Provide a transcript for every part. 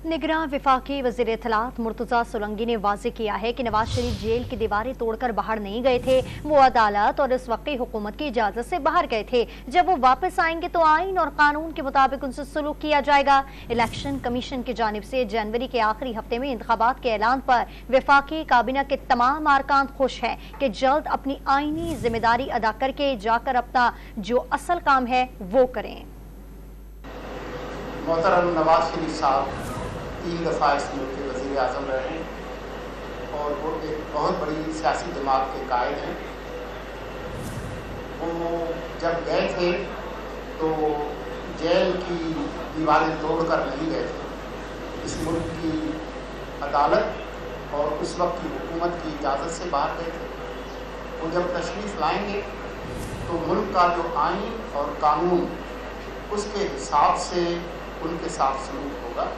निगरान वफाकी वज़ीर इत्तलात मुर्तज़ा सोलंकी ने वाज़ेह किया है कि नवाज शरीफ जेल की दीवारें तोड़कर बाहर नहीं गए थे। वो अदालत और इस वक्ती हुकूमत की इजाज़त से बाहर गए थे। जब वो वापस आएंगे तो आइन और कानून के मुताबिक उनसे सलूक किया जाएगा। इलेक्शन कमीशन की जानिब से जनवरी के आखिरी हफ्ते में इंतखाबात के ऐलान पर वफाकी काबीना के तमाम अरकान खुश हैं कि जल्द अपनी आइनी जिम्मेदारी अदा करके जाकर अपना जो असल काम है वो करें। मोहतरम नवाज शरीफ साहब 3 दफ़ा इस मुल्क के वज़ीर आज़म रहे हैं और वो एक बहुत बड़ी सियासी दिमाग के कायद हैं। वो जब गए थे तो जेल की दीवारें तोड़कर नहीं गए थे। इस मुल्क की अदालत और उस वक्त की हुकूमत की इजाज़त से बाहर गए थे। वो जब तशरीफ़ लाएंगे तो मुल्क का जो आइन और कानून उसके हिसाब से उनके साथ सलूक होगा।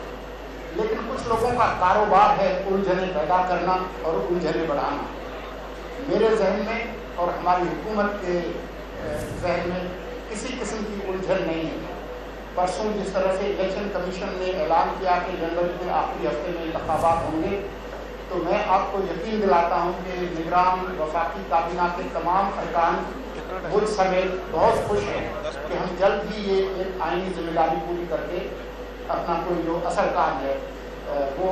लेकिन कुछ लोगों का कारोबार है उलझने पैदा करना और उलझने बढ़ाना। मेरे जहन में और हमारी हुकूमत के जहन में किसी किस्म की उलझन नहीं है। परसों जिस तरह से इलेक्शन कमीशन ने ऐलान किया कि जनवरी के आखिरी हफ्ते में इंतखाबात होंगे, तो मैं आपको यकीन दिलाता हूँ कि निगरान वफाकी काबीना के तमाम अरकान मुझ समेत बहुत खुश हैं कि हम जल्द ही ये एक आइनी जिम्मेदारी पूरी करके अपना कोई जो असल काम है वो